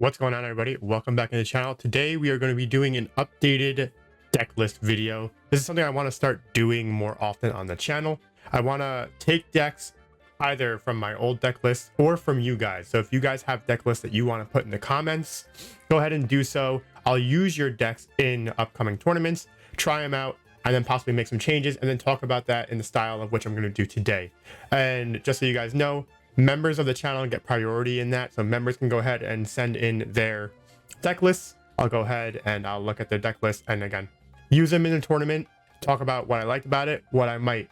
What's going on, everybody? Welcome back to the channel. Today we are going to be doing an updated deck list video. This is something I want to start doing more often on the channel. I want to take decks either from my old deck list or from you guys. So if you guys have deck lists that you want to put in the comments, go ahead and do so. I'll use your decks in upcoming tournaments, try them out, and then possibly make some changes and then talk about that in the style of which I'm going to do today. And just so you guys know, members of the channel get priority in that, so members can go ahead and send in their deck lists. I'll go ahead and I'll look at their deck list and again use them in the tournament, talk about what I liked about it, what I might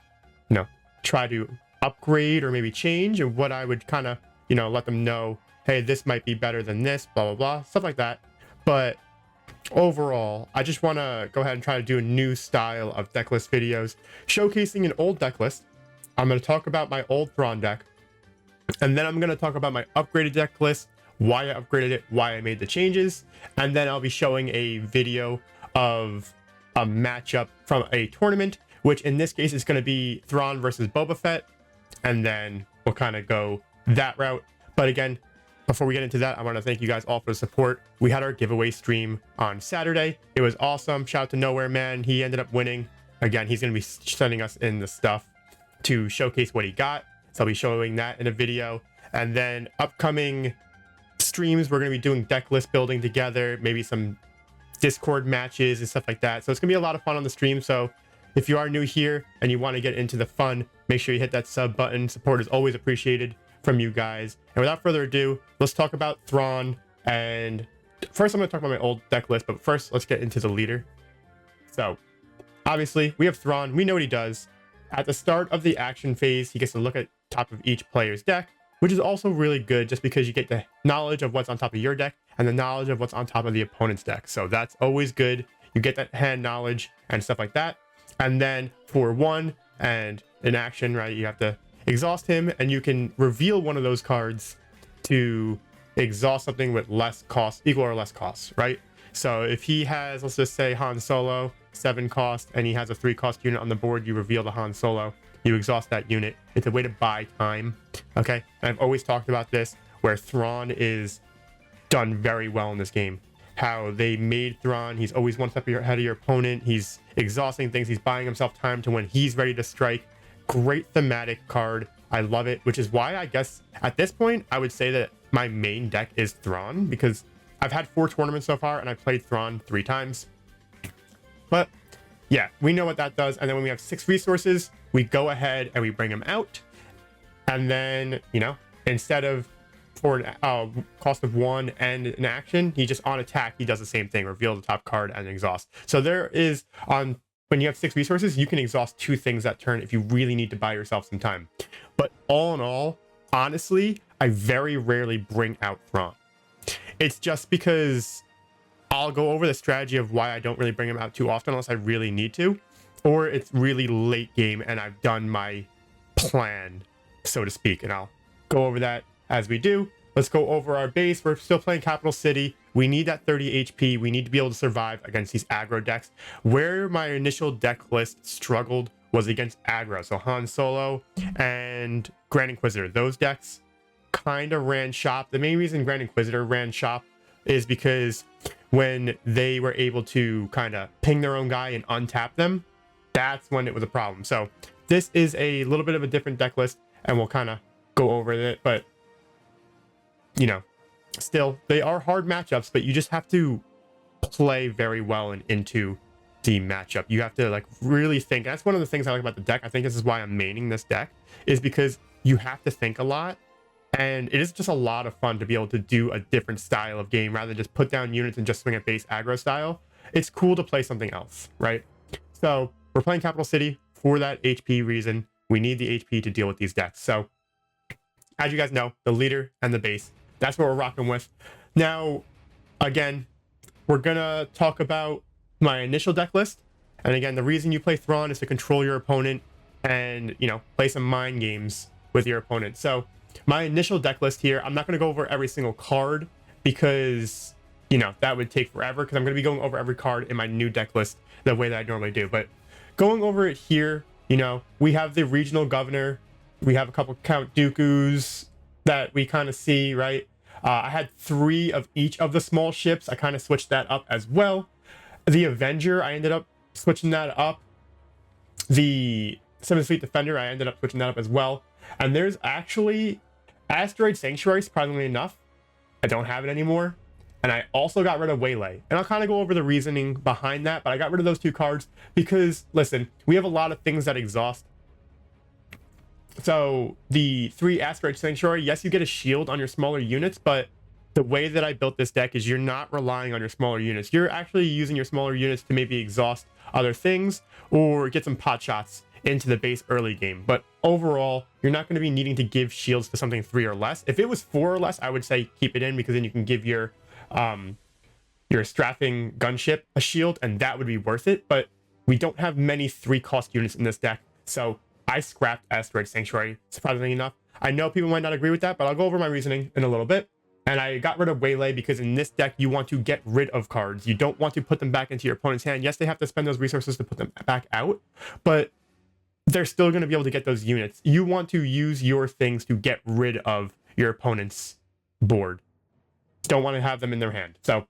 try to upgrade or maybe change, and what I would kind of let them know, hey, this might be better than this, blah blah blah, stuff like that. But overall, I just want to go ahead and try to do a new style of deck list videos showcasing an old deck list. I'm going to talk about my old Thrawn deck, and then I'm going to talk about my upgraded deck list, why I upgraded it, why I made the changes, and then I'll be showing a video of a matchup from a tournament, which in this case is going to be Thrawn versus Boba Fett, and then we'll kind of go that route. But again, before we get into that, I want to thank you guys all for the support. We had our giveaway stream on Saturday. It was awesome. Shout out to Nowhere Man. He ended up winning. Again, he's going to be sending us in the stuff to showcase what he got. So I'll be showing that in a video. And then upcoming streams, we're going to be doing deck list building together, maybe some Discord matches and stuff like that. So it's going to be a lot of fun on the stream. So if you are new here and you want to get into the fun, make sure you hit that sub button. Support is always appreciated from you guys. And without further ado, let's talk about Thrawn. And first I'm going to talk about my old deck list, but first let's get into the leader. So obviously we have Thrawn. We know what he does. At the start of the action phase, he gets to look at top of each player's deck, which is also really good just because you get the knowledge of what's on top of your deck and the knowledge of what's on top of the opponent's deck. So that's always good. You get that hand knowledge and stuff like that. And then for one and in action, right, you have to exhaust him, and you can reveal one of those cards to exhaust something with less cost, equal or less cost, right? So if he has, let's just say Han Solo, 7 cost, and he has a 3 cost unit on the board, you reveal the Han Solo, you exhaust that unit. It's a way to buy time. Okay, and I've always talked about this, where Thrawn is done very well in this game. How they made Thrawn, he's always one step ahead of your opponent. He's exhausting things. He's buying himself time to when he's ready to strike. Great thematic card. I love it, which is why I guess at this point I would say that my main deck is Thrawn, because I've had 4 tournaments so far and I played Thrawn 3 times. But yeah, we know what that does. And then when we have 6 resources, we go ahead and we bring him out. And then, instead of for an cost of 1 and an action, he just on attack, he does the same thing, reveal the top card and exhaust. So there is when you have 6 resources, you can exhaust 2 things that turn if you really need to buy yourself some time. But all in all, honestly, I very rarely bring out Thrawn. It's just because I'll go over the strategy of why I don't really bring him out too often unless I really need to, or it's really late game and I've done my plan, so to speak, and I'll go over that as we do. Let's go over our base. We're still playing Capital City. We need that 30 HP. We need to be able to survive against these aggro decks. Where my initial deck list struggled was against aggro. So Han Solo and Grand Inquisitor. Those decks kind of ran shop. The main reason Grand Inquisitor ran shop is because when they were able to kind of ping their own guy and untap them, that's when it was a problem. So this is a little bit of a different deck list, and we'll kind of go over it. But still, they are hard matchups, but you just have to play very well and into the matchup. You have to really think. That's one of the things I like about the deck. I think this is why I'm maining this deck, is because you have to think a lot, and it is just a lot of fun to be able to do a different style of game rather than just put down units and just swing at base aggro style. It's cool to play something else, right? So we're playing Capital City for that HP reason. We need the HP to deal with these decks. So as you guys know, the leader and the base, that's what we're rocking with. Now, again, we're gonna talk about my initial deck list. And again, the reason you play Thrawn is to control your opponent and, play some mind games with your opponent. So my initial deck list here, I'm not gonna go over every single card because, that would take forever, because I'm gonna be going over every card in my new deck list the way that I normally do. But going over it here, we have the regional governor. We have a couple Count Dooku's that we kind of see, right? I had 3 of each of the small ships. I kind of switched that up as well. The Avenger, I ended up switching that up. The 7th Fleet Defender, I ended up switching that up as well. And there's actually Asteroid Sanctuary, surprisingly enough. I don't have it anymore. And I also got rid of Waylay. And I'll kind of go over the reasoning behind that, but I got rid of those 2 cards because, listen, we have a lot of things that exhaust. So the 3 Asteroid Sanctuary, yes, you get a shield on your smaller units, but the way that I built this deck is you're not relying on your smaller units. You're actually using your smaller units to maybe exhaust other things or get some pot shots into the base early game. But overall, you're not going to be needing to give shields to something 3 or less. If it was 4 or less, I would say keep it in, because then you can give your strafing gunship a shield, and that would be worth it. But we don't have many 3-cost units in this deck, so I scrapped Asteroid Sanctuary, surprisingly enough. I know people might not agree with that, but I'll go over my reasoning in a little bit. And I got rid of Waylay because in this deck, you want to get rid of cards. You don't want to put them back into your opponent's hand. Yes, they have to spend those resources to put them back out, but they're still going to be able to get those units. You want to use your things to get rid of your opponent's board. Don't want to have them in their hand. So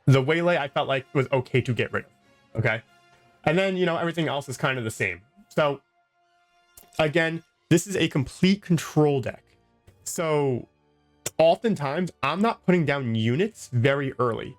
the Waylay, I felt like was okay to get rid of. Okay. And then, you know, everything else is kind of the same. So again, this is a complete control deck. So oftentimes I'm not putting down units very early.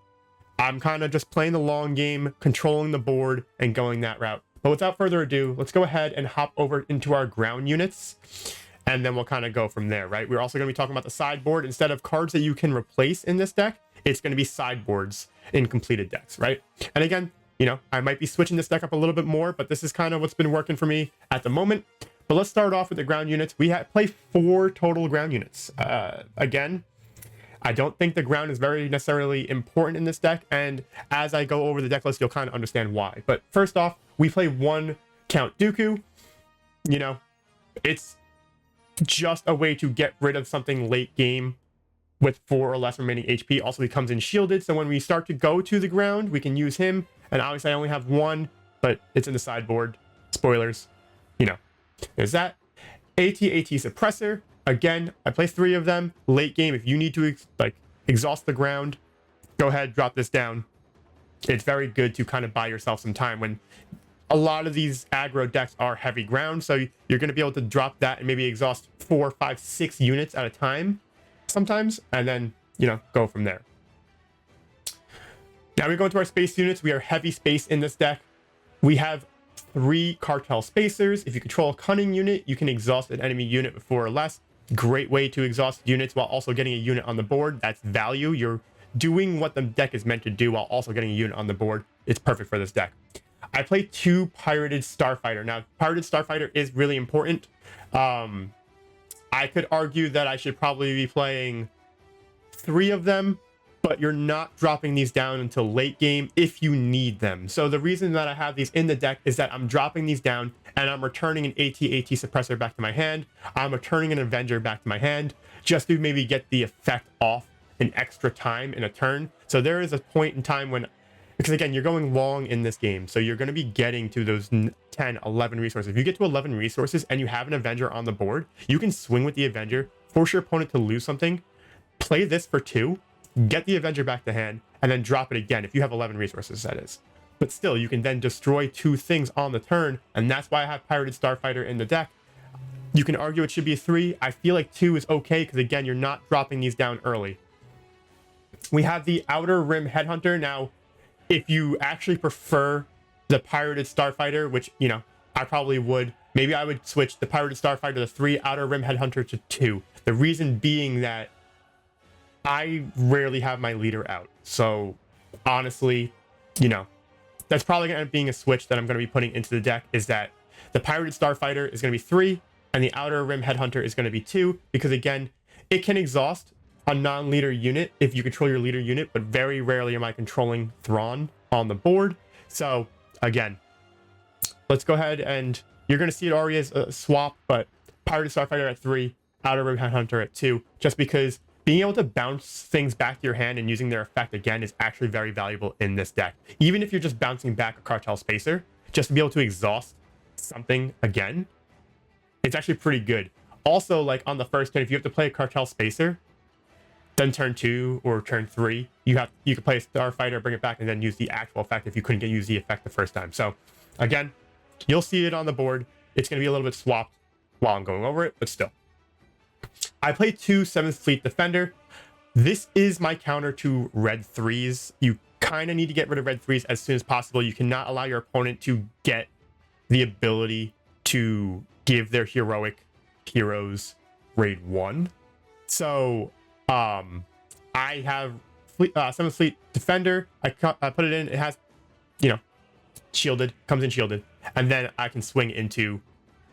I'm kind of just playing the long game, controlling the board, and going that route. But without further ado, let's go ahead and hop over into our ground units, and then we'll kind of go from there, right? We're also going to be talking about the sideboard. Instead of cards that you can replace in this deck, it's going to be sideboards in completed decks, right? And again, you know, I might be switching this deck up a little bit more, but this is kind of what's been working for me at the moment. But let's start off with the ground units. We play 4 total ground units. Again, I don't think the ground is very necessarily important in this deck, and as I go over the deck list, you'll kind of understand why. But first off, we play 1 Count Dooku. You know, it's just a way to get rid of something late game with 4 or less remaining HP. Also, he comes in shielded, so when we start to go to the ground, we can use him. And obviously, I only have 1, but it's in the sideboard. Spoilers, you know. There's that. AT-AT Suppressor. Again, I play 3 of them. Late game, if you need to exhaust the ground, go ahead, drop this down. It's very good to kind of buy yourself some time when a lot of these aggro decks are heavy ground. So you're going to be able to drop that and maybe exhaust 4, 5, 6 units at a time sometimes, and then, you know, go from there. Now we go into our space units. We are heavy space in this deck. We have 3 cartel spacers. If you control a cunning unit, you can exhaust an enemy unit with 4 or less. Great way to exhaust units while also getting a unit on the board. That's value. You're doing what the deck is meant to do while also getting a unit on the board. It's perfect for this deck. I play 2 Pirated Starfighter. Now, Pirated Starfighter is really important. I could argue that I should probably be playing 3 of them, but you're not dropping these down until late game if you need them. So the reason that I have these in the deck is that I'm dropping these down and I'm returning an AT-AT Suppressor back to my hand. I'm returning an Avenger back to my hand just to maybe get the effect off an extra time in a turn. So there is a point in time when, because again, you're going long in this game, so you're going to be getting to those 10, 11 resources. If you get to 11 resources and you have an Avenger on the board, you can swing with the Avenger, force your opponent to lose something, play this for 2, get the Avenger back to hand, and then drop it again if you have 11 resources, that is. But still, you can then destroy 2 things on the turn, and that's why I have Pirated Starfighter in the deck. You can argue it should be 3. I feel like 2 is okay, because again, you're not dropping these down early. We have the Outer Rim Headhunter. Now, if you actually prefer the Pirated Starfighter, which, you know, I probably would, maybe I would switch the Pirated Starfighter to 3, Outer Rim Headhunter to 2. The reason being that I rarely have my leader out. So honestly, you know, that's probably going to end up being a switch that I'm going to be putting into the deck, is that the Pirated Starfighter is going to be 3 and the Outer Rim Headhunter is going to be 2, because again, it can exhaust a non-leader unit if you control your leader unit, but very rarely am I controlling Thrawn on the board. So again, let's go ahead, and you're going to see it already as a swap, but Pirated Starfighter at 3, Outer Rim Headhunter at 2, just because being able to bounce things back to your hand and using their effect again is actually very valuable in this deck. Even if you're just bouncing back a Cartel Spacer, just to be able to exhaust something again, it's actually pretty good. Also, like on the first turn, if you have to play a Cartel Spacer, then turn 2 or turn 3, you can play a Starfighter, bring it back, and then use the actual effect if you couldn't use the effect the first time. So again, you'll see it on the board. It's going to be a little bit swapped while I'm going over it, but still. I play 2 7th Fleet Defender. This is my counter to red 3s. You kind of need to get rid of red 3s as soon as possible. You cannot allow your opponent to get the ability to give their heroic heroes raid 1. So I have 7th Fleet Defender. I put it in. It has, shielded, comes in shielded, and then I can swing into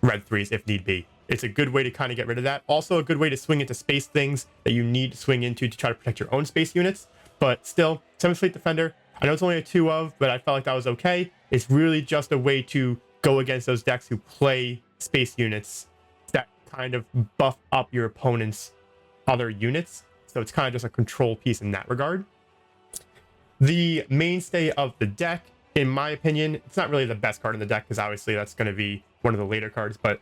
red 3s if need be. It's a good way to kind of get rid of that. Also a good way to swing into space things that you need to swing into to try to protect your own space units. But still, 7th Fleet Defender, I know it's only a 2 of, but I felt like that was okay. It's really just a way to go against those decks who play space units that kind of buff up your opponent's other units. So it's kind of just a control piece in that regard. The mainstay of the deck, in my opinion, it's not really the best card in the deck because obviously that's going to be one of the later cards, but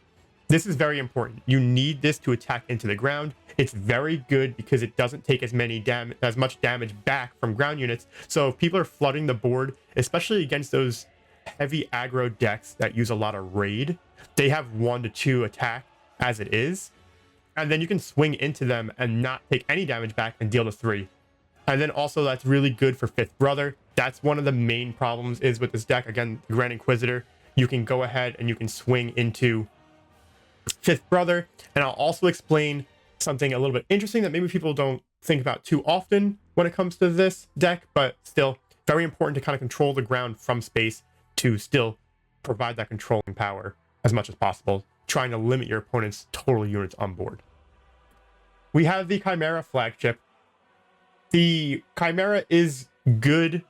this is very important. You need this to attack into the ground. It's very good because it doesn't take as much damage back from ground units. So if people are flooding the board, especially against those heavy aggro decks that use a lot of raid, they have 1 to 2 attack as it is. And then you can swing into them and not take any damage back and deal to 3. And then also that's really good for 5th Brother. That's one of the main problems is with this deck. Again, Grand Inquisitor, you can go ahead and you can swing into 5th Brother. And I'll also explain something a little bit interesting that maybe people don't think about too often when it comes to this deck, but still very important to kind of control the ground from space to still provide that controlling power as much as possible, trying to limit your opponent's total units on board. We have the Chimera flagship. The Chimera is good,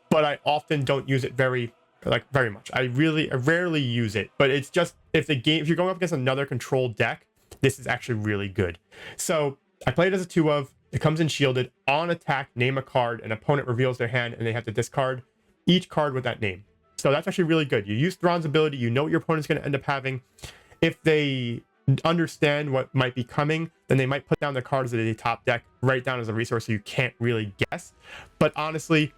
but I often don't use it very much. I rarely use it, but it's just if you're going up against another controlled deck, this is actually really good. So I play it as a 2 of. It comes in shielded. On attack, name a card. An opponent reveals their hand, and they have to discard each card with that name. So that's actually really good. You use Thrawn's ability. You know what your opponent's going to end up having. If they understand what might be coming, then they might put down the cards that are the top deck right down as a resource, so you can't really guess. But honestly,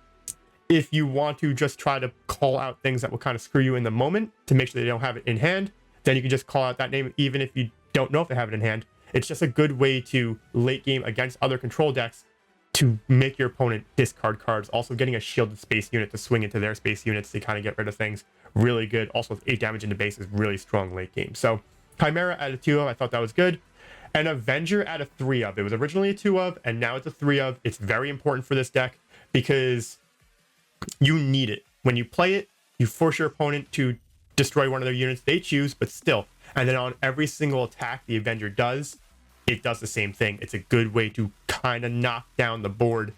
if you want to just try to call out things that will kind of screw you in the moment to make sure they don't have it in hand, then you can just call out that name even if you don't know if they have it in hand. It's just a good way to late game against other control decks to make your opponent discard cards. Also getting a shielded space unit to swing into their space units to kind of get rid of things, really good. Also with 8 damage into base is really strong late game. So Chimera at a 2 of, I thought that was good. And Avenger at a 3 of. It was originally a 2 of, and now it's a 3 of. It's very important for this deck because you need it. When you play it, you force your opponent to destroy one of their units they choose, but still. And then on every single attack the Avenger does, it does the same thing. It's a good way to kind of knock down the board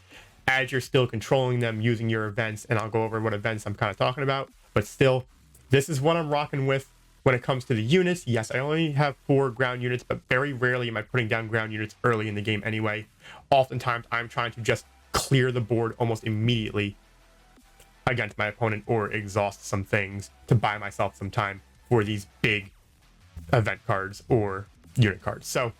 as you're still controlling them using your events. And I'll go over what events I'm kind of talking about. But still, this is what I'm rocking with when it comes to the units. Yes, I only have 4 ground units, but very rarely am I putting down ground units early in the game anyway. Oftentimes, I'm trying to just clear the board almost immediately against my opponent or exhaust some things to buy myself some time for these big event cards or unit cards. So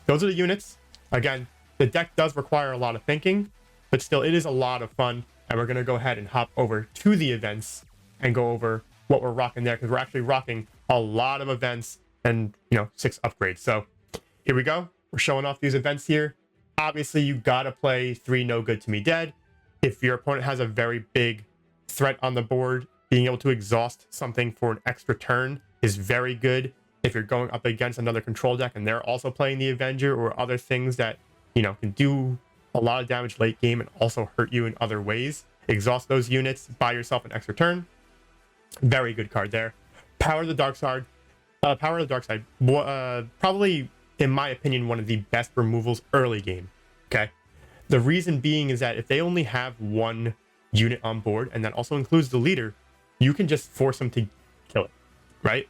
those are the units. Again, the deck does require a lot of thinking, but still it is a lot of fun. And we're going to go ahead and hop over to the events and go over what we're rocking there, because we're actually rocking a lot of events and 6 upgrades. So here we go. We're showing off these events here. Obviously, you got to play 3 No Good to Me Dead. If your opponent has a very big threat on the board, being able to exhaust something for an extra turn is very good. If you're going up against another control deck and they're also playing the Avenger or other things that can do a lot of damage late game and also hurt you in other ways, exhaust those units, buy yourself an extra turn. Very good card there. Power of the Dark Side. Probably, in my opinion, one of the best removals early game. Okay. The reason being is that if they only have 1 unit on board, and that also includes the leader, you can just force them to kill it, right?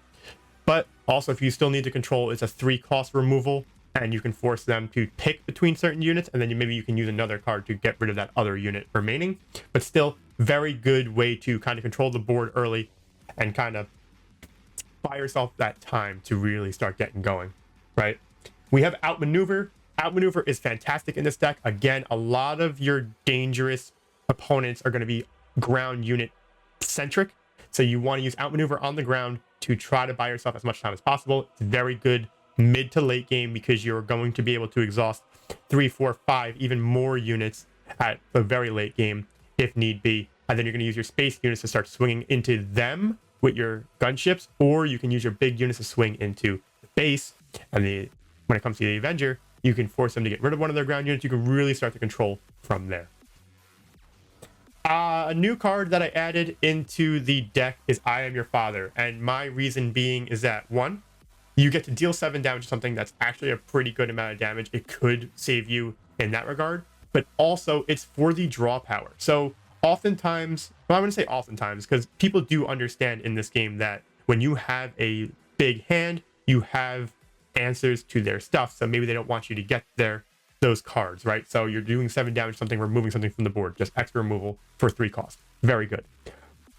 But also, if you still need to control, it's a 3 cost removal, and you can force them to pick between certain units, and then maybe you can use another card to get rid of that other unit remaining. But still, very good way to kind of control the board early and kind of buy yourself that time to really start getting going, right? We have Outmaneuver. Outmaneuver is fantastic in this deck. Again, a lot of your dangerous opponents are going to be ground unit centric. So you want to use Outmaneuver on the ground to try to buy yourself as much time as possible. It's very good mid to late game because you're going to be able to exhaust 3, 4, 5, even more units at the very late game if need be. And then you're going to use your space units to start swinging into them with your gunships, or you can use your big units to swing into the base. And when it comes to the Avenger, you can force them to get rid of one of their ground units. You can really start to control from there. A new card that I added into the deck is I Am Your Father. And my reason being is that, one, you get to deal 7 damage to something that's actually a pretty good amount of damage. It could save you in that regard. But also, it's for the draw power. So oftentimes, well, I wouldn't say oftentimes, because people do understand in this game that when you have a big hand, you have answers to their stuff. So maybe they don't want you to get those cards, right? So you're doing 7 damage to something, removing something from the board, just extra removal for 3 cost. Very good.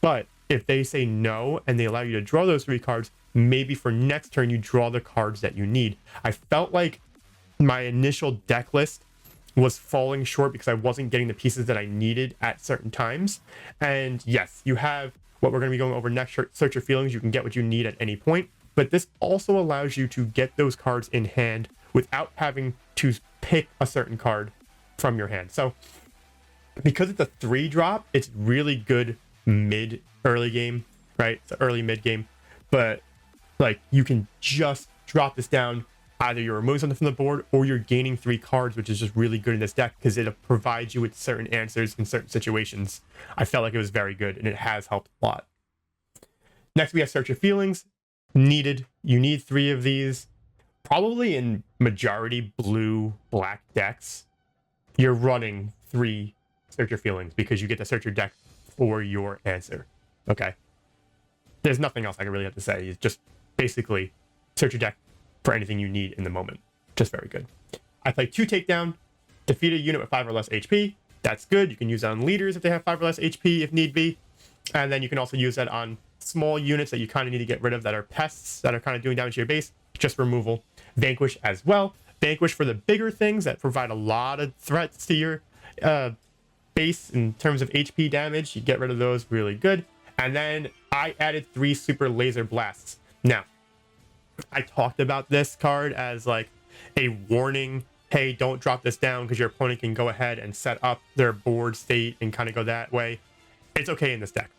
But if they say no and they allow you to draw those 3 cards, maybe for next turn you draw the cards that you need. I felt like my initial deck list was falling short because I wasn't getting the pieces that I needed at certain times. And yes, you have what we're going to be going over next, Search Your Feelings. You can get what you need at any point, but this also allows you to get those cards in hand without having to pick a certain card from your hand. So because it's a 3-drop, it's really good early game, right? It's an early mid game, but like you can just drop this down. Either you're removing something from the board or you're gaining 3 cards, which is just really good in this deck because it provides you with certain answers in certain situations. I felt like it was very good and it has helped a lot. Next, we have Search Your Feelings. Needed. You need 3 of these. Probably in majority blue-black decks, you're running 3 Search Your Feelings because you get to search your deck for your answer. Okay? There's nothing else I can really have to say. It's just basically search your deck for anything you need in the moment. Just very good. I play 2 Takedown. Defeat a unit with 5 or less HP. That's good. You can use that on leaders if they have 5 or less HP if need be. And then you can also use that on small units that you kind of need to get rid of that are pests that are kind of doing damage to your base. Just removal. Vanquish as well. Vanquish for the bigger things that provide a lot of threats to your base in terms of HP damage. You get rid of those. Really good. And then I added 3 super laser blasts. Now, I talked about this card as like a warning. Hey, don't drop this down because your opponent can go ahead and set up their board state and kind of go that way. It's okay in this deck.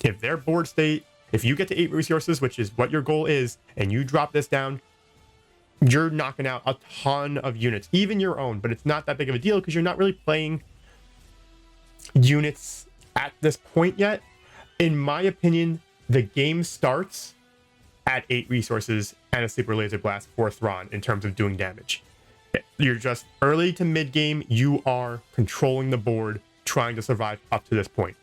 If their board state, if you get to 8 resources, which is what your goal is, and you drop this down, you're knocking out a ton of units, even your own, but it's not that big of a deal because you're not really playing units at this point yet. In my opinion, the game starts at 8 resources and a super laser blast for Thrawn in terms of doing damage. You're just early to mid game. You are controlling the board, trying to survive up to this point.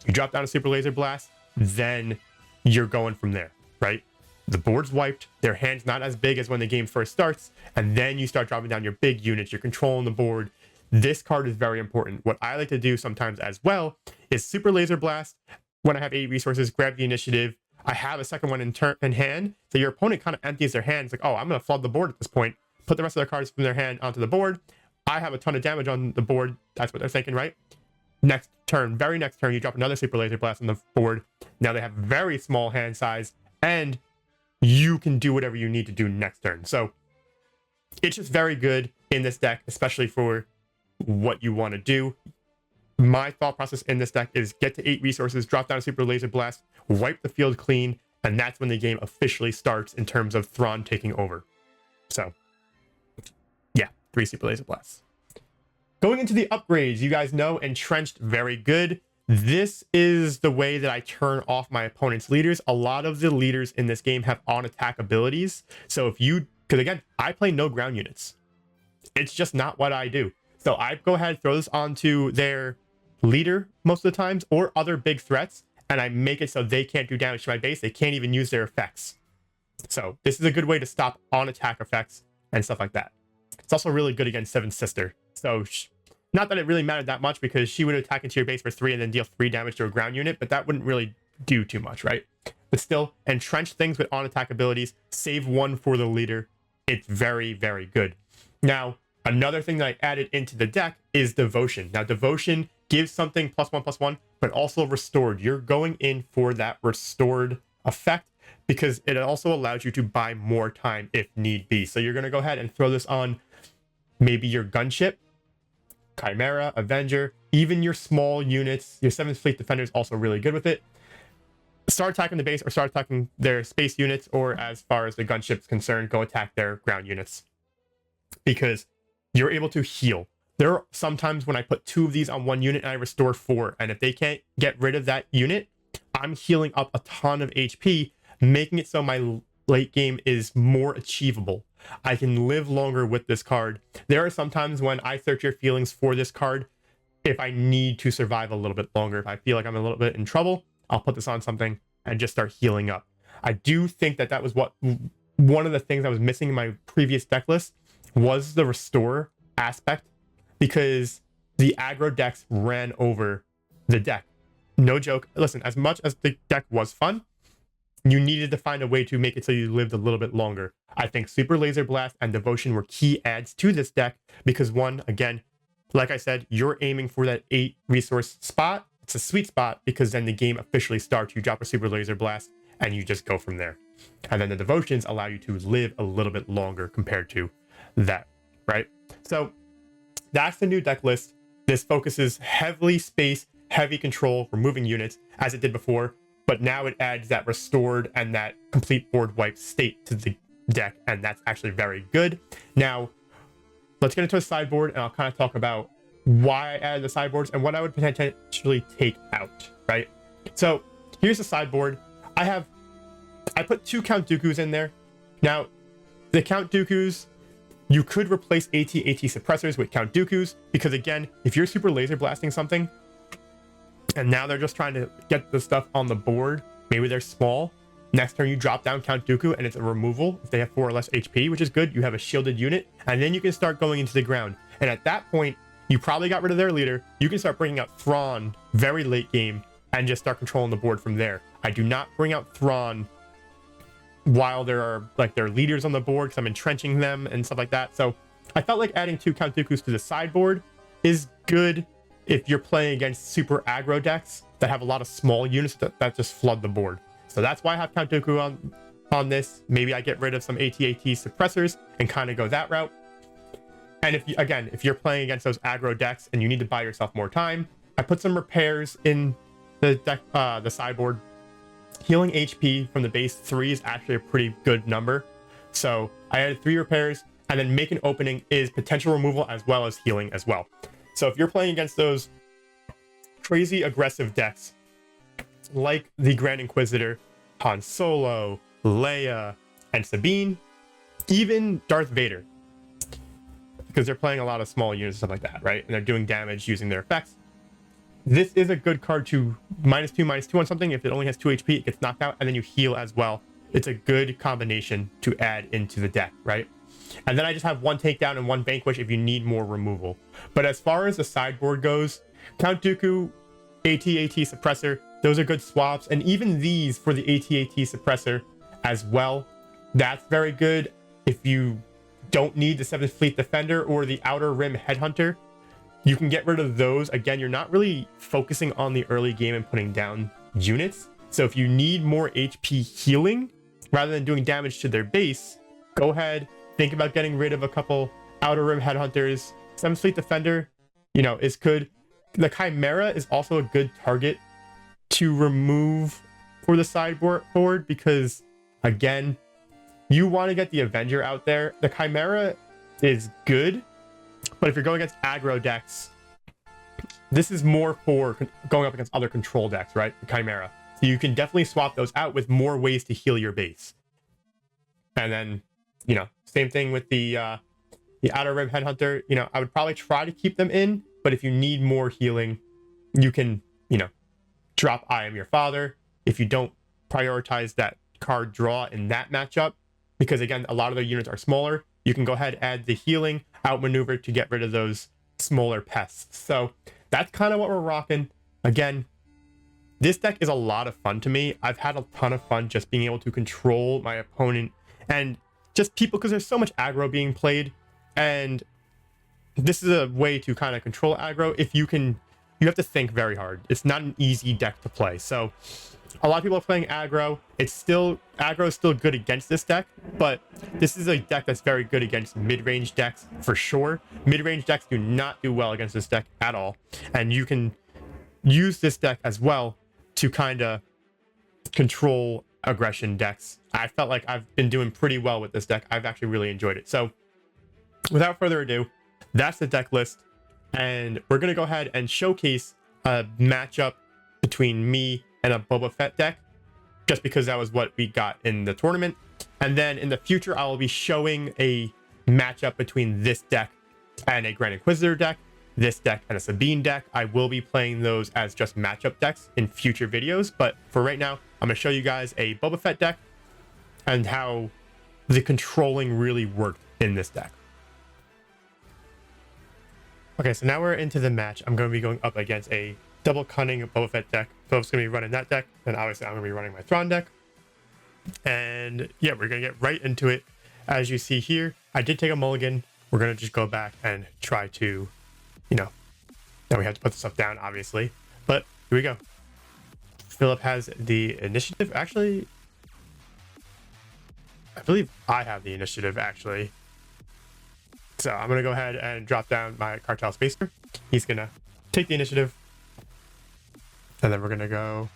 You drop down a super laser blast, then you're going from there, right? The board's wiped. Their hand's not as big as when the game first starts. And then you start dropping down your big units. You're controlling the board. This card is very important. What I like to do sometimes as well is super laser blast. When I have 8 resources, grab the initiative. I have a second one in hand. So your opponent kind of empties their hand. It's like, oh, I'm going to flood the board at this point. Put the rest of their cards from their hand onto the board. I have a ton of damage on the board. That's what they're thinking, right? Next turn, very next turn, you drop another super laser blast on the board. Now they have very small hand size, and you can do whatever you need to do next turn. So it's just very good in this deck, especially for what you want to do. My thought process in this deck is get to 8 resources, drop down a super laser blast, wipe the field clean, and that's when the game officially starts in terms of Thrawn taking over. So yeah, 3 super laser blasts. Going into the upgrades, you guys know Entrenched, very good. This is the way that I turn off my opponent's leaders. A lot of the leaders in this game have on-attack abilities. So if you, because again, I play no ground units. It's just not what I do. So I go ahead and throw this onto their leader most of the times, or other big threats, and I make it so they can't do damage to my base. They can't even use their effects. So this is a good way to stop on-attack effects and stuff like that. It's also really good against Seven's sister. So not that it really mattered that much because she would attack into your base for 3 and then deal 3 damage to a ground unit, but that wouldn't really do too much, right? But still, entrench things with on-attack abilities, save 1 for the leader. It's very, very good. Now, Another thing that I added into the deck is Devotion. Now, Devotion gives something +1/+1, but also restored. You're going in for that restored effect because it also allows you to buy more time if need be. So you're going to go ahead and throw this on maybe your gunship, Chimera, Avenger, even your small units. Your 7th Fleet Defender is also really good with it. Start attacking the base or start attacking their space units, or as far as the gunship's concerned, go attack their ground units. Because you're able to heal. There are sometimes when I put 2 of these on one unit and I restore 4. And if they can't get rid of that unit, I'm healing up a ton of HP, making it so my late game is more achievable. I can live longer with this card. There are some times when I search your feelings for this card. If I need to survive a little bit longer, if I feel like I'm a little bit in trouble, I'll put this on something and just start healing up. I do think that that was one of the things I was missing in my previous deck list was the restore aspect, because the aggro decks ran over the deck. No joke. Listen, as much as the deck was fun, you needed to find a way to make it so you lived a little bit longer. I think Super Laser Blast and Devotion were key adds to this deck because, one, again, like I said, you're aiming for that 8 resource spot. It's a sweet spot because then the game officially starts. You drop a Super Laser Blast and you just go from there. And then the Devotions allow you to live a little bit longer compared to that, right? So that's the new deck list. This focuses heavily space, heavy control, removing units as it did before, but now it adds that restored and that complete board wipe state to the deck, and that's actually very good. Now, let's get into a sideboard, and I'll kind of talk about why I added the sideboards and what I would potentially take out, right? So here's the sideboard. I put 2 Count Dooku's in there. Now, the Count Dooku's, you could replace AT-AT suppressors with Count Dooku's, because again, if you're super laser blasting something, and now they're just trying to get the stuff on the board, maybe they're small, next turn you drop down Count Dooku and it's a removal if they have 4 or less HP, which is good. You have a shielded unit, and then you can start going into the ground. And at that point, you probably got rid of their leader. You can start bringing out Thrawn very late game and just start controlling the board from there. I do not bring out Thrawn while there are like their leaders on the board because I'm entrenching them and stuff like that. So I felt like adding 2 Count Dooku's to the sideboard is good if you're playing against super aggro decks that have a lot of small units that just flood the board. So that's why I have Count Dooku on this. Maybe I get rid of some AT-AT suppressors and kind of go that route. And if you're playing against those aggro decks and you need to buy yourself more time, I put some repairs in the deck, the sideboard. Healing HP from the base 3 is actually a pretty good number. So I added 3 repairs, and then make an opening is potential removal as well as healing as well. So if you're playing against those crazy aggressive decks like the Grand Inquisitor, Han Solo, Leia, and Sabine, even Darth Vader, because they're playing a lot of small units and stuff like that, right? And they're doing damage using their effects. This is a good card to -2/-2 on something. If it only has 2 HP, it gets knocked out, and then you heal as well. It's a good combination to add into the deck, right? And then I just have 1 takedown and 1 vanquish if you need more removal. But as far as the sideboard goes, Count Dooku, AT-AT suppressor, those are good swaps. And even these for the AT-AT suppressor as well, that's very good if you don't need the 7th Fleet Defender or the Outer Rim Headhunter. You can get rid of those. Again, you're not really focusing on the early game and putting down units. So if you need more HP healing rather than doing damage to their base, go ahead, think about getting rid of a couple Outer Rim Headhunters. 7th Fleet Defender, is good. The Chimera is also a good target to remove for the sideboard because, again, you want to get the Avenger out there. The Chimera is good, but if you're going against aggro decks, this is more for going up against other control decks, right? The Chimera. So you can definitely swap those out with more ways to heal your base. And then, same thing with the Outer Rim Headhunter. I would probably try to keep them in, but if you need more healing, you can, drop I Am Your Father. If you don't prioritize that card draw in that matchup, because again, a lot of their units are smaller, you can go ahead and add the healing outmaneuver to get rid of those smaller pests. So that's kind of what we're rocking. Again, this deck is a lot of fun to me. I've had a ton of fun just being able to control my opponent and just people, because there's so much aggro being played, and this is a way to kind of control aggro. If you can, you have to think very hard. It's not an easy deck to play. So a lot of people are playing aggro. Aggro is still good against this deck, but this is a deck that's very good against mid-range decks for sure. Mid-range decks do not do well against this deck at all. And you can use this deck as well to kind of control aggression decks. I felt like I've been doing pretty well with this deck. I've actually really enjoyed it. So without further ado, that's the deck list. And we're going to go ahead and showcase a matchup between me and a Boba Fett deck, just because that was what we got in the tournament. And then in the future, I will be showing a matchup between this deck and a Grand Inquisitor deck, this deck and a Sabine deck. I will be playing those as just matchup decks in future videos, but for right now, I'm going to show you guys a Boba Fett deck and how the controlling really worked in this deck. Okay, so now we're into the match. I'm going to be going up against a double cunning Boba Fett deck. Philip's going to be running that deck, and obviously I'm going to be running my Thrawn deck. And yeah, we're going to get right into it. As you see here, I did take a mulligan. We're going to just go back and try to, now we have to put the stuff down, obviously. But here we go. Philip has the initiative. Actually, I believe I have the initiative, actually. So I'm going to go ahead and drop down my cartel spacer. He's going to take the initiative. And then we're going to go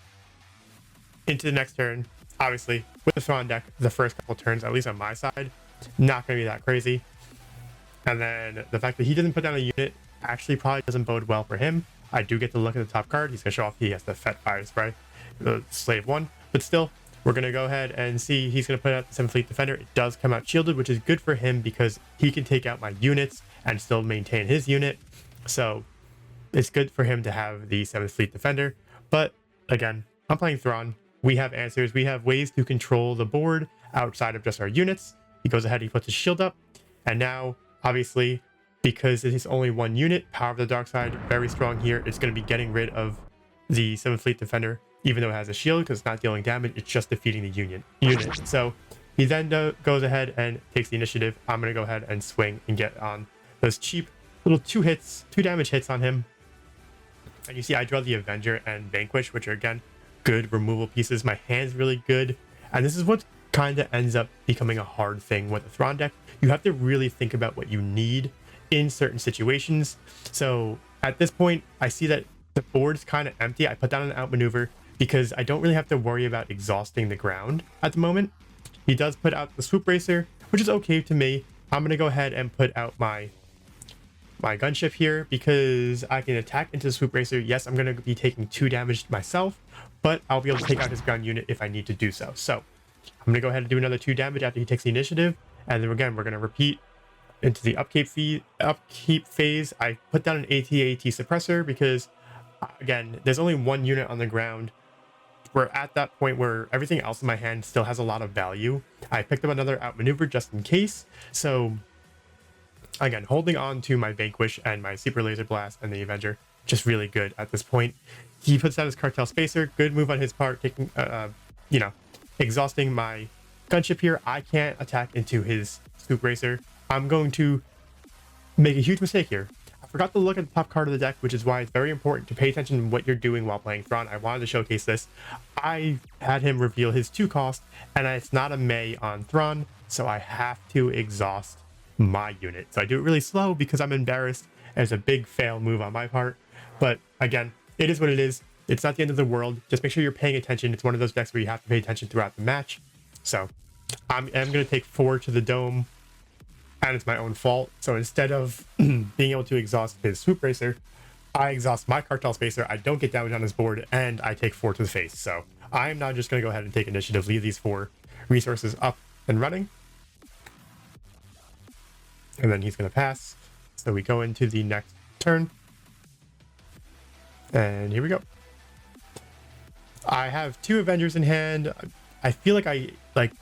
into the next turn. Obviously, with the Thrawn deck, the first couple turns, at least on my side, not going to be that crazy. And then the fact that he doesn't put down a unit actually probably doesn't bode well for him. I do get to look at the top card. He's going to show off he has the Fett Fire Spray, the Slave 1. But still, we're going to go ahead and see he's going to put out the 7th Fleet Defender. It does come out shielded, which is good for him because he can take out my units and still maintain his unit. So it's good for him to have the 7th Fleet Defender. But again, I'm playing Thrawn. We have answers. We have ways to control the board outside of just our units. He goes ahead, he puts his shield up. And now, obviously, because it is only one unit, Power of the Dark Side, very strong here. It's going to be getting rid of the 7th Fleet Defender, even though it has a shield, because it's not dealing damage. It's just defeating the unit. So he then goes ahead and takes the initiative. I'm going to go ahead and swing and get on those cheap little 2 damage hits on him. And you see I draw the Avenger and Vanquish, which are, again, good removal pieces. My hand's really good. And this is what kind of ends up becoming a hard thing with the Thrawn deck. You have to really think about what you need in certain situations. So at this point, I see that the board's kind of empty. I put down an outmaneuver because I don't really have to worry about exhausting the ground at the moment. He does put out the Swoop Racer, which is okay to me. I'm going to go ahead and put out my gunship here because I can attack into the Swoop Racer. Yes, I'm going to be taking 2 damage myself, but I'll be able to take out his ground unit if I need to do so. So I'm going to go ahead and do another 2 damage after he takes the initiative. And then again, we're going to repeat into the upkeep phase. I put down an AT-AT suppressor because, again, there's only 1 unit on the ground. We're at that point where everything else in my hand still has a lot of value. I picked up another outmaneuver just in case. So again, holding on to my Vanquish and my Super Laser Blast and the Avenger, just really good at this point. He puts out his Cartel Spacer. Good move on his part, taking, exhausting my gunship here. I can't attack into his Swoop Racer. I'm going to make a huge mistake here. I forgot to look at the top card of the deck, which is why it's very important to pay attention to what you're doing while playing Thrawn. I wanted to showcase this. I had him reveal his 2 cost, and it's not a May on Thrawn, so I have to exhaust my unit. So I do it really slow because I'm embarrassed. It's a big fail move on my part. But again, it is what it is. It's not the end of the world. Just make sure you're paying attention. It's one of those decks where you have to pay attention throughout the match. So I'm going to take 4 to the dome, and it's my own fault. So instead of being able to exhaust his Swoop Racer, I exhaust my Cartel Spacer. I don't get damage on his board, and I take 4 to the face. So I'm now just going to go ahead and take initiative, leave these 4 resources up and running. And then he's going to pass. So we go into the next turn. And here we go. I have 2 Avengers in hand. I feel like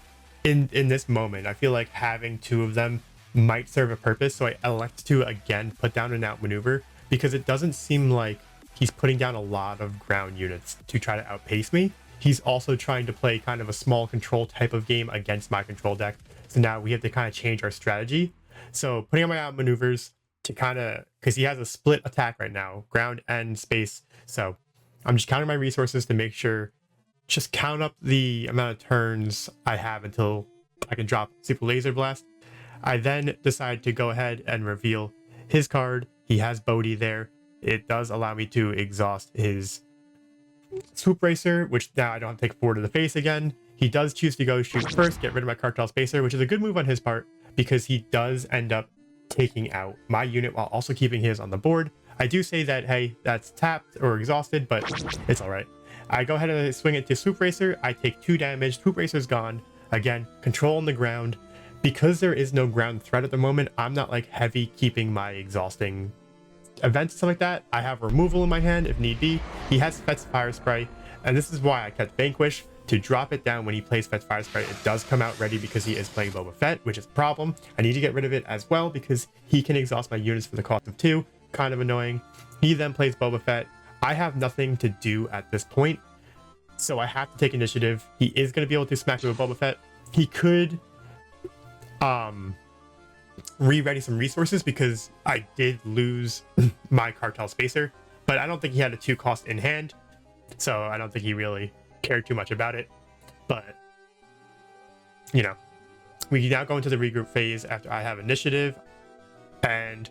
in this moment, I feel like having 2 of them might serve a purpose. So I elect to again put down an outmaneuver because it doesn't seem like he's putting down a lot of ground units to try to outpace me. He's also trying to play kind of a small control type of game against my control deck. So now we have to kind of change our strategy. So putting on my outmaneuvers to kind of, because he has a split attack right now, ground and space. So I'm just counting my resources to make sure, just count up the amount of turns I have until I can drop Super Laser Blast. I then decide to go ahead and reveal his card. He has Bodhi there. It does allow me to exhaust his Swoop Racer, which now I don't have to take 4 to the face again. He does choose to go shoot first, get rid of my Cartel Spacer, which is a good move on his part because he does end up taking out my unit while also keeping his on the board. I do say that, hey, that's tapped or exhausted, but it's all right. I go ahead and swing it to Swoop Racer. I take 2 damage. Swoop Racer's gone. Again, control on the ground. Because there is no ground threat at the moment, I'm not like heavy keeping my exhausting events and stuff like that. I have removal in my hand if need be. He has Fett's Fire Spray, and this is why I kept Vanquish to drop it down when he plays Fett's Fire Spray. It does come out ready because he is playing Boba Fett, which is a problem. I need to get rid of it as well because he can exhaust my units for the cost of 2. Kind of annoying. He then plays Boba Fett. I have nothing to do at this point, so I have to take initiative. He is going to be able to smack me with Boba Fett. He could re-ready some resources because I did lose my Cartel Spacer, but I don't think he had a 2 cost in hand, so I don't think he really cared too much about it. But you know, we now go into the regroup phase after I have initiative, and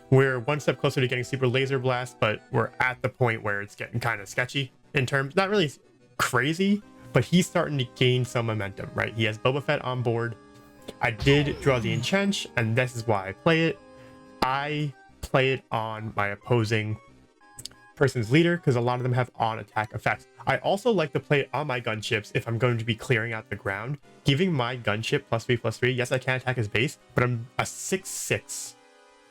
we're 1 step closer to getting Super Laser Blast, but we're at the point where it's getting kind of sketchy in terms, not really crazy, but he's starting to gain some momentum, right? He has Boba Fett on board. I did draw the Entrench, and this is why I play it. I play it on my opposing person's leader because a lot of them have on attack effects. I also like to play it on my gunships if I'm going to be clearing out the ground, giving my gunship +3/+3. Yes, I can attack his base, but I'm a 6/6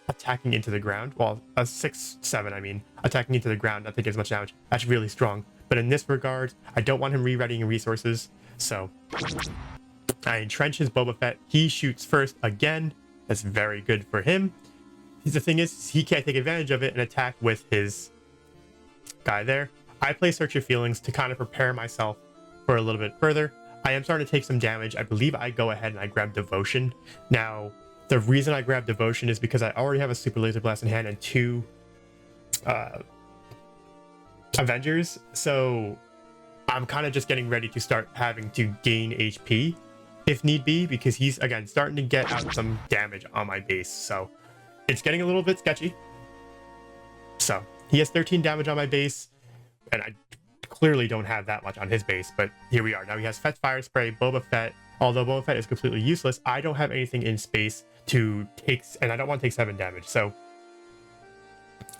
attacking into the ground. Well, a 6/7, I mean, attacking into the ground, not taking as much damage. That's really strong. But in this regard, I don't want him re-readying resources, so I entrench his Boba Fett. He shoots first again. That's very good for him. The thing is, he can't take advantage of it and attack with his guy there. I play Search Your Feelings to kind of prepare myself for a little bit further. I am starting to take some damage. I believe I go ahead and I grab Devotion. Now, the reason I grab Devotion is because I already have a Super Laser Blast in hand and 2 Avengers. So I'm kind of just getting ready to start having to gain HP if need be, because he's again starting to get out some damage on my base. So it's getting a little bit sketchy. So he has 13 damage on my base, and I clearly don't have that much on his base, but here we are. Now he has Fett's Fire Spray, Boba Fett. Although Boba Fett is completely useless, I don't have anything in space to take, and I don't want to take 7 damage. So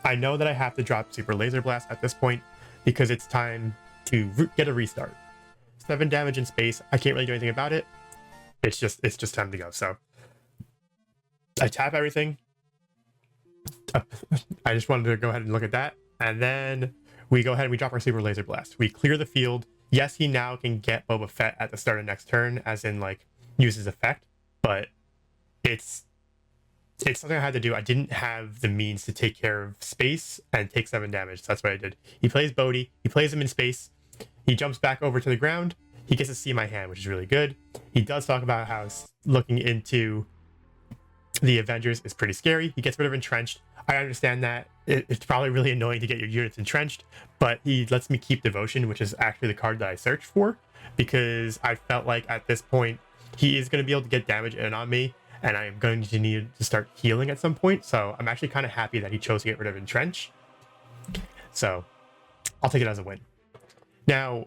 I know that I have to drop Super Laser Blast at this point because it's time to get a restart. 7 damage in space. I can't really do anything about it. It's just time to go. So I tap everything. I just wanted to go ahead and look at that. And then we go ahead and we drop our Super Laser Blast. We clear the field. Yes, he now can get Boba Fett at the start of next turn, as in like use his effect, but it's something I had to do. I didn't have the means to take care of space and take 7 damage. So that's what I did. He plays Bodhi. He plays him in space. He jumps back over to the ground. He gets to see my hand, which is really good. He does talk about how looking into the Avengers is pretty scary. He gets rid of Entrenched. I understand that. It's probably really annoying to get your units entrenched, but he lets me keep Devotion, which is actually the card that I searched for, because I felt like at this point, he is going to be able to get damage in on me, and I am going to need to start healing at some point. So I'm actually kind of happy that he chose to get rid of Entrench. So I'll take it as a win. Now,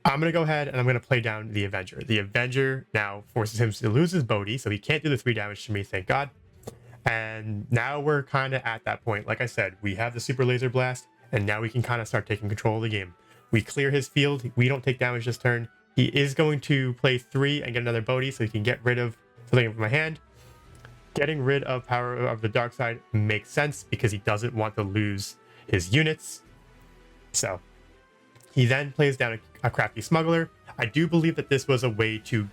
I'm going to go ahead and I'm going to play down the Avenger. The Avenger now forces him to lose his Bodhi, so he can't do the 3 damage to me, thank God. And now we're kind of at that point. Like I said, we have the Super Laser Blast, and now we can kind of start taking control of the game. We clear his field. We don't take damage this turn. He is going to play 3 and get another Bodhi, so he can get rid of something from my hand. Getting rid of Power of the Dark Side makes sense because he doesn't want to lose his units. So he then plays down a Crafty Smuggler. I do believe that this was a way to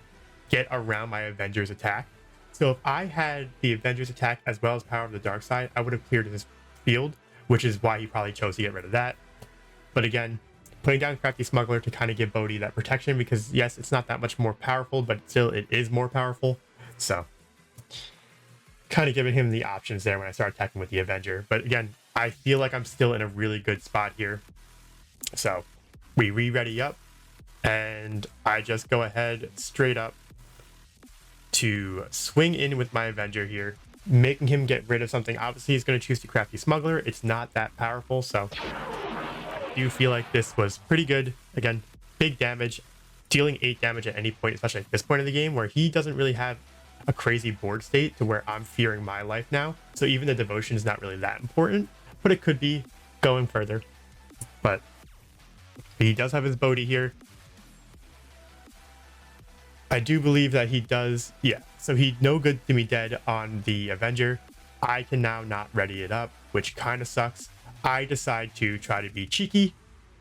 get around my Avengers attack. So if I had the Avengers attack as well as Power of the Dark Side, I would have cleared his field, which is why he probably chose to get rid of that. But again, putting down Crafty Smuggler to kind of give Bodhi that protection, because yes, it's not that much more powerful, but still it is more powerful. So kind of giving him the options there when I start attacking with the Avenger. But again, I feel like I'm still in a really good spot here. So we re-ready up, and I just go ahead straight up to swing in with my Avenger here, making him get rid of something. Obviously, he's going to choose to Crafty Smuggler. It's not that powerful, so I do feel like this was pretty good. Again, big damage, dealing 8 damage at any point, especially at this point of the game where he doesn't really have a crazy board state to where I'm fearing my life now. So even the devotion is not really that important, but it could be going further. But he does have his Bodhi here. I do believe that he does, yeah. So he no good to me dead on the Avenger. I can now not ready it up, which kind of sucks. I decide to try to be cheeky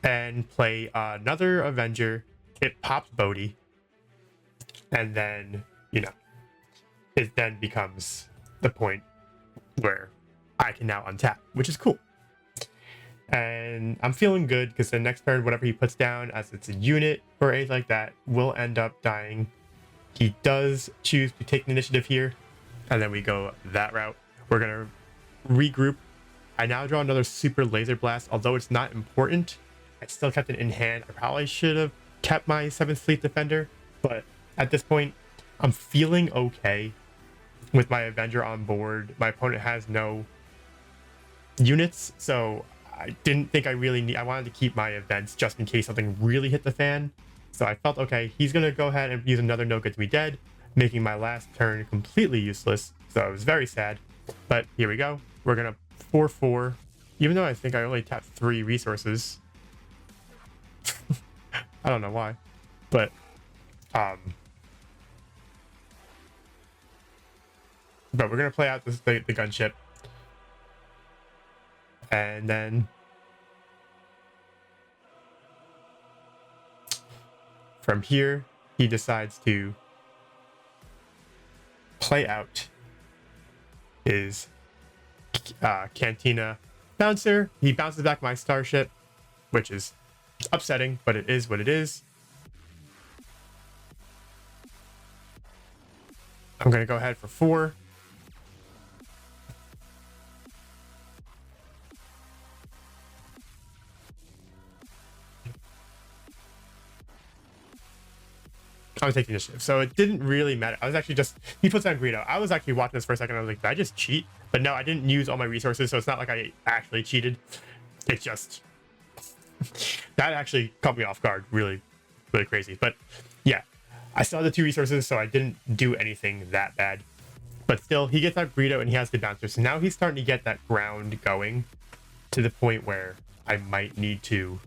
and play another Avenger. It pops Bodhi, and then, you know, it then becomes the point where I can now untap, which is cool. And I'm feeling good because the next turn, whatever he puts down as it's a unit or anything like that, will end up dying. He does choose to take the initiative here, and then we go that route. We're going to regroup. I now draw another Super Laser Blast. Although it's not important, I still kept it in hand. I probably should have kept my 7th Fleet Defender, but at this point, I'm feeling okay with my Avenger on board. My opponent has no units, so I didn't think I really need... I wanted to keep my events just in case something really hit the fan. So I felt, okay, he's going to go ahead and use another No Good to Me Dead, making my last turn completely useless. So I was very sad. But here we go. We're going to 4-4. Even though I think I only tapped 3 resources. I don't know why. But, we're going to play out the gunship. And then from here, he decides to play out his Cantina Bouncer. He bounces back my starship, which is upsetting, but it is what it is. I'm going to go ahead for 4. I would take the initiative. So it didn't really matter. I was actually just... He puts down Greedo. I was actually watching this for a second. I was like, did I just cheat? But no, I didn't use all my resources, so it's not like I actually cheated. It's just... that actually caught me off guard. Really, really crazy. But yeah, I still had the 2 resources, so I didn't do anything that bad. But still, he gets out Greedo and he has the bouncer. So now he's starting to get that ground going to the point where I might need to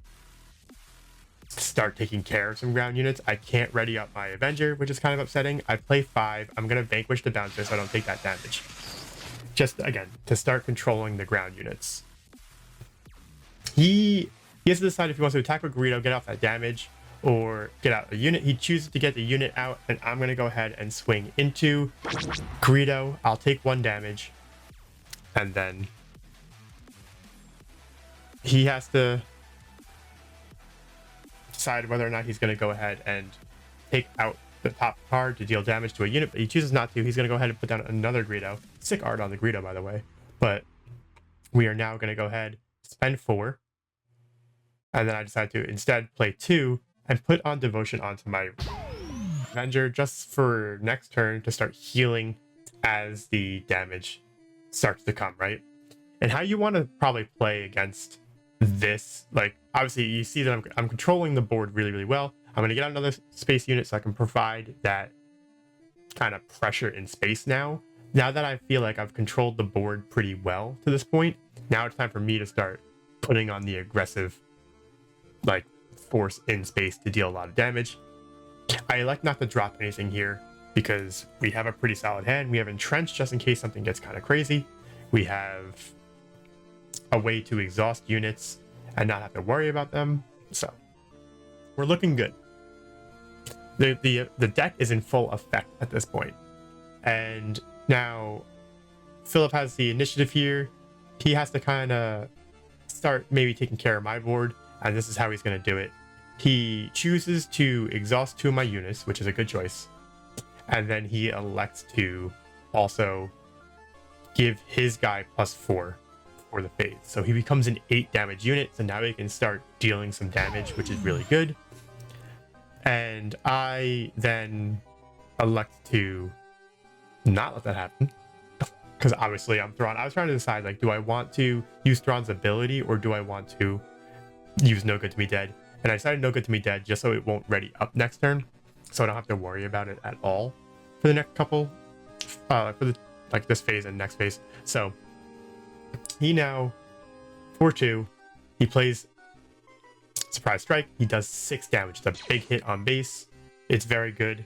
start taking care of some ground units. I can't ready up my Avenger, which is kind of upsetting. I play 5. I'm going to vanquish the bouncer so I don't take that damage. Just, again, to start controlling the ground units. He has to decide if he wants to attack with Greedo, get off that damage, or get out a unit. He chooses to get the unit out, and I'm going to go ahead and swing into Greedo. I'll take 1 damage, and then he has to decide whether or not he's going to go ahead and take out the top card to deal damage to a unit, but he chooses not to. He's going to go ahead and put down another Greedo. Sick art on the Greedo, by the way. But we are now going to go ahead, spend 4, and then I decide to instead play 2 and put on Devotion onto my Avenger just for next turn to start healing as the damage starts to come, right? And how you want to probably play against this, like, obviously you see that I'm controlling the board really, really well. I'm going to get out another space unit so I can provide that kind of pressure in space now. Now that I feel like I've controlled the board pretty well to this point, now it's time for me to start putting on the aggressive, like, force in space to deal a lot of damage. I elect not to drop anything here because we have a pretty solid hand. We have Entrenched just in case something gets kind of crazy. We have a way to exhaust units and not have to worry about them. So we're looking good. The deck is in full effect at this point. And now Philip has the initiative here. He has to kind of start maybe taking care of my board, and this is how he's going to do it. He chooses to exhaust 2 of my units, which is a good choice. And then he elects to also give his guy +4 for the phase. So he becomes an 8 damage unit. So now he can start dealing some damage, which is really good. And I then elect to not let that happen. Because obviously I'm Thrawn. I was trying to decide, like, do I want to use Thrawn's ability or do I want to use No Good to Be Dead? And I decided No Good to Be Dead just so it won't ready up next turn. So I don't have to worry about it at all for the next couple, for the, like, this phase and next phase. So he now, 4/2, he plays Surprise Strike. He does 6 damage. It's a big hit on base. It's very good.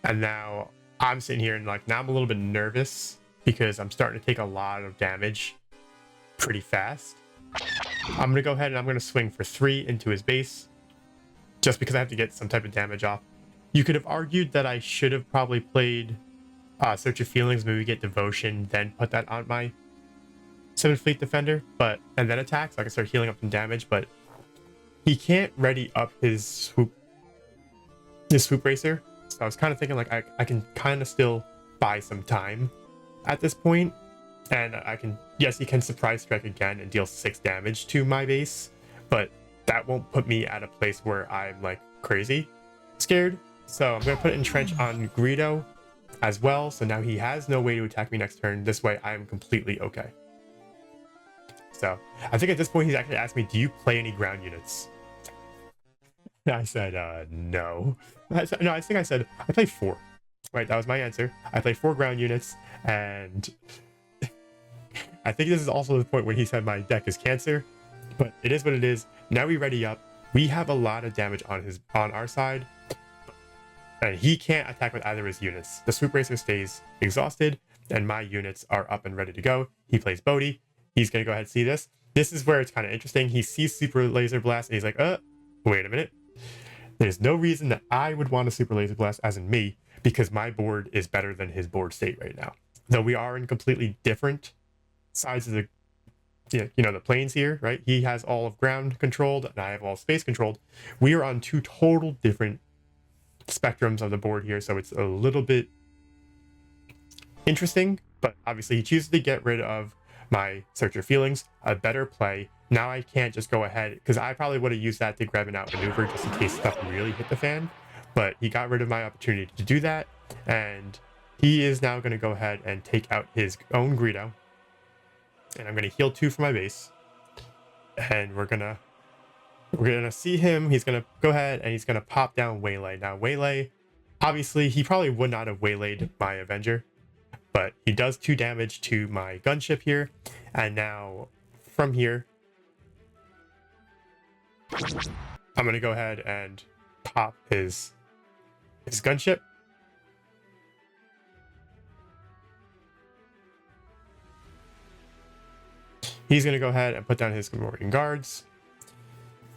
And now I'm sitting here and, like, now I'm a little bit nervous because I'm starting to take a lot of damage pretty fast. I'm going to go ahead and I'm going to swing for 3 into his base just because I have to get some type of damage off. You could have argued that I should have probably played Search of Feelings, maybe get Devotion, then put that on my 7th Fleet Defender, and then attack so I can start healing up some damage, but he can't ready up his swoop racer. So I was kind of thinking, like, I can kind of still buy some time at this point, and I can, yes, he can Surprise Strike again and deal 6 damage to my base, but that won't put me at a place where I'm, like, crazy scared. So I'm going to put Entrench on Greedo as well, so now he has no way to attack me next turn. This way I am completely okay. So I think at this point he's actually asked me, do you play any ground units? I said, no. I think I said, I play 4. Right, that was my answer. I play 4 ground units, and I think this is also the point when he said my deck is cancer, but it is what it is. Now we ready up. We have a lot of damage on our side, and he can't attack with either of his units. The Swoop Racer stays exhausted, and my units are up and ready to go. He plays Bodhi. He's going to go ahead and see this. This is where it's kind of interesting. He sees Super Laser Blast, and he's like, wait a minute. There's no reason that I would want a Super Laser Blast, as in me, because my board is better than his board state right now. Though we are in completely different sides of the planes here, right? He has all of ground controlled, and I have all space controlled. We are on 2 total different spectrums of the board here, so it's a little bit interesting, but obviously he chooses to get rid of my Search Your Feelings, a better play. Now I can't just go ahead, because I probably would have used that to grab an outmaneuver just in case stuff really hit the fan, but he got rid of my opportunity to do that, and he is now going to go ahead and take out his own Greedo, and I'm going to heal 2 for my base, and we're gonna see him. He's gonna go ahead and he's gonna pop down Waylay. Now Waylay, obviously he probably would not have waylaid my Avenger, but he does 2 damage to my gunship here, and now from here I'm gonna go ahead and pop his gunship. He's gonna go ahead and put down his Gamorrean guards.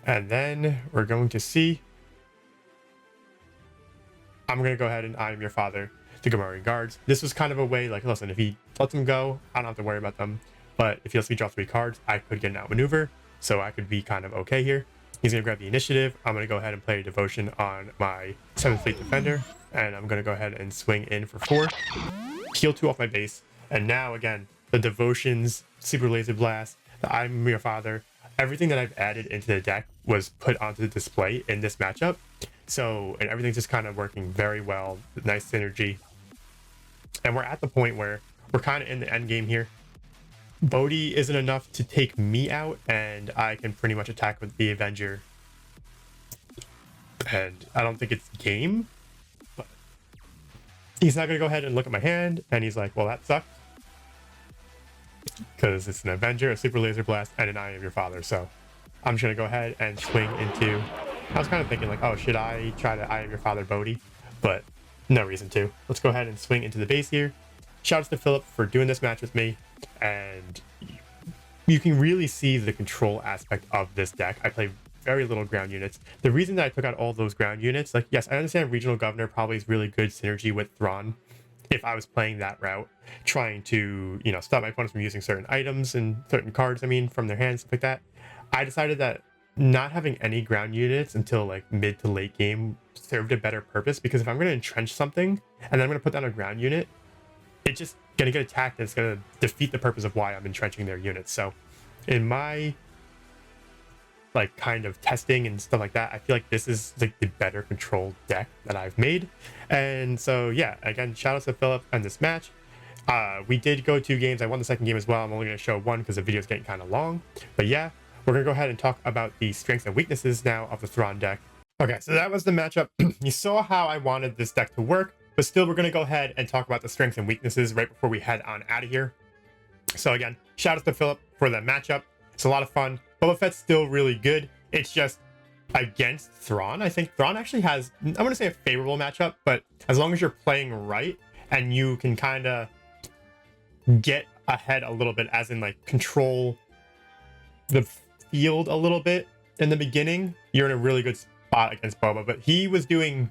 And then we're going to see. I'm going to go ahead and I am your father to Gamorrean guards. This was kind of a way, like, listen, if he lets them go, I don't have to worry about them. But if he lets me draw 3 cards, I could get an outmaneuver. So I could be kind of okay here. He's going to grab the initiative. I'm going to go ahead and play a Devotion on my 7th Fleet Defender. And I'm going to go ahead and swing in for 4. Heal 2 off my base. And now, again, the Devotions, Super Laser Blast, the I'm your father, everything that I've added into the deck was put onto the display in this matchup. So, and everything's just kind of working very well. Nice synergy. And we're at the point where we're kind of in the end game here. Bodhi isn't enough to take me out, and I can pretty much attack with the Avenger. And I don't think it's game, but he's not going to go ahead and look at my hand, and he's like, well, that sucked. Because it's an Avenger, a Super Laser Blast, and an I Am Your Father. So I'm just going to go ahead and swing into... I was kind of thinking, like, oh, should I try to I Am Your Father Bodhi? But no reason to. Let's go ahead and swing into the base here. Shouts to Philip for doing this match with me. And you can really see the control aspect of this deck. I play very little ground units. The reason that I took out all those ground units, like, yes, I understand Regional Governor probably is really good synergy with Thrawn. If I was playing that route, trying to, stop my opponents from using certain items and certain cards, from their hands, stuff like that. I decided that not having any ground units until, like, mid to late game served a better purpose, because if I'm going to entrench something and then I'm going to put down a ground unit, it just going to get attacked, and it's going to defeat the purpose of why I'm entrenching their units. So in my like kind of testing and stuff like that, I feel like this is like the better controlled deck that I've made. And so yeah, again, shout out to Philip and this match. We did go 2 games. I won the second game as well. I'm only going to show one because the video is getting kind of long. But yeah, we're going to go ahead and talk about the strengths and weaknesses now of the Thrawn deck. Okay, so that was the matchup. You saw how I wanted this deck to work, but still we're going to go ahead and talk about the strengths and weaknesses right before we head on out of here. So again, shout out to Philip for that matchup. It's a lot of fun. Boba Fett's still really good. It's just against Thrawn. I think Thrawn actually has, I want to say a favorable matchup, but as long as you're playing right and you can kind of get ahead a little bit, as in like control the field a little bit in the beginning, you're in a really good spot against Boba. But he was doing,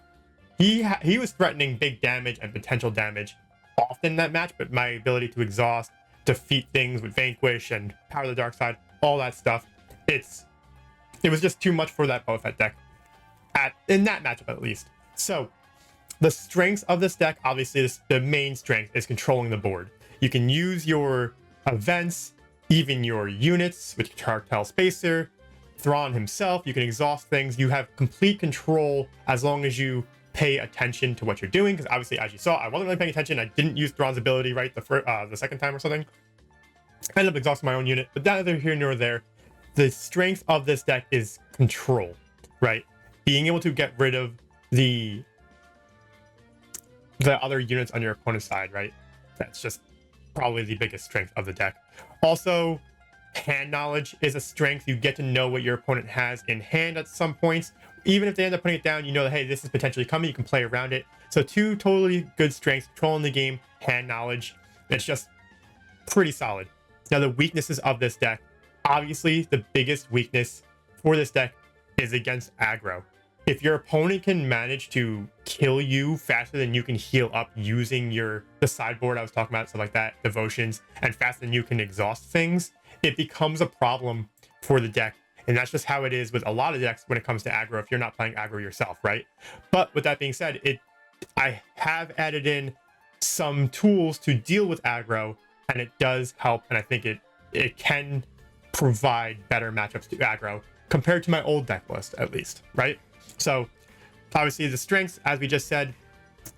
he was threatening big damage and potential damage often in that match, but my ability to exhaust, defeat things with Vanquish and Power of the Dark Side, all that stuff, it was just too much for that Boba Fett deck in that matchup at least. So the strengths of this deck, obviously the main strength is controlling the board. You can use your events, even your units, which Cartel Spacer, Thrawn himself, you can exhaust things. You have complete control as long as you pay attention to what you're doing, because obviously, as you saw, I wasn't really paying attention. I didn't use Thrawn's ability right the second time or something. I ended up exhausting my own unit, but neither here nor there. The strength of this deck is control, right? Being able to get rid of the other units on your opponent's side, right? That's just probably the biggest strength of the deck. Also, hand knowledge is a strength. You get to know what your opponent has in hand at some points. Even if they end up putting it down, you know that, hey, this is potentially coming. You can play around it. So 2 totally good strengths: controlling the game, hand knowledge. It's just pretty solid. Now, the weaknesses of this deck. Obviously, the biggest weakness for this deck is against aggro. If your opponent can manage to kill you faster than you can heal up using the sideboard I was talking about, stuff like that, devotions, and faster than you can exhaust things, it becomes a problem for the deck. And that's just how it is with a lot of decks when it comes to aggro, if you're not playing aggro yourself, right? But with that being said, I have added in some tools to deal with aggro, and it does help, and I think it can provide better matchups to aggro compared to my old deck list, at least, right? So obviously the strengths, as we just said,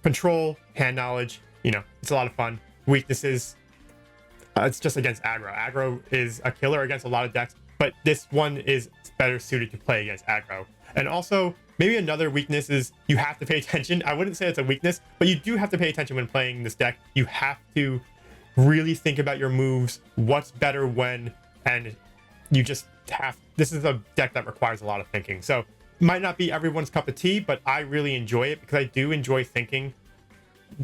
control, hand knowledge, it's a lot of fun. Weaknesses, it's just against aggro. Aggro is a killer against a lot of decks, but this one is better suited to play against aggro. And also, maybe another weakness is you have to pay attention. I wouldn't say it's a weakness, but you do have to pay attention when playing this deck. You have to really think about your moves, what's better when, and you just this is a deck that requires a lot of thinking. So might not be everyone's cup of tea, but I really enjoy it because I do enjoy thinking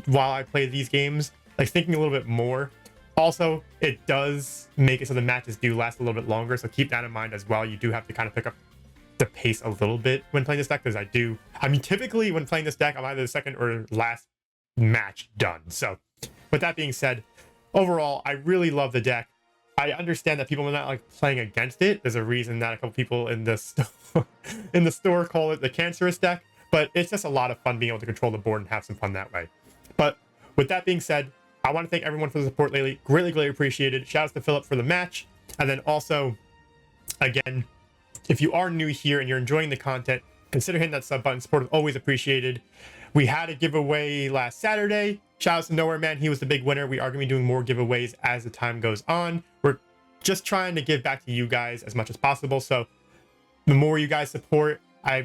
while I play these games, like thinking a little bit more. Also, it does make it so the matches do last a little bit longer, so keep that in mind as well. You do have to kind of pick up the pace a little bit when playing this deck, because typically when playing this deck, I'm either the second or last match done. So with that being said, overall, I really love the deck. I understand that people are not like playing against it. There's a reason that a couple people in the store call it the cancerous deck, but it's just a lot of fun being able to control the board and have some fun that way. But with that being said, I want to thank everyone for the support lately. Greatly appreciated. Shout out to Philip for the match. And then also, again, if you are new here and you're enjoying the content, consider hitting that sub button. Support is always appreciated. We had a giveaway last Saturday. Shout out to Nowhere Man. He was the big winner. We are going to be doing more giveaways as the time goes on. We're just trying to give back to you guys as much as possible. So the more you guys support, I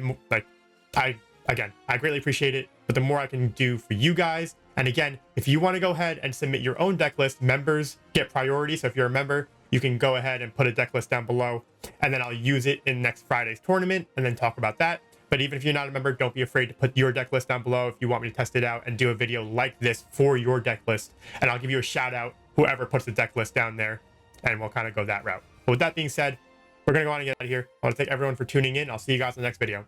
greatly appreciate it. But the more I can do for you guys. And again, if you want to go ahead and submit your own deck list, members get priority. So if you're a member, you can go ahead and put a deck list down below, and then I'll use it in next Friday's tournament and then talk about that. But even if you're not a member, don't be afraid to put your deck list down below if you want me to test it out and do a video like this for your deck list. And I'll give you a shout out, whoever puts the deck list down there, and we'll kind of go that route. But with that being said, we're going to go on and get out of here. I want to thank everyone for tuning in. I'll see you guys in the next video.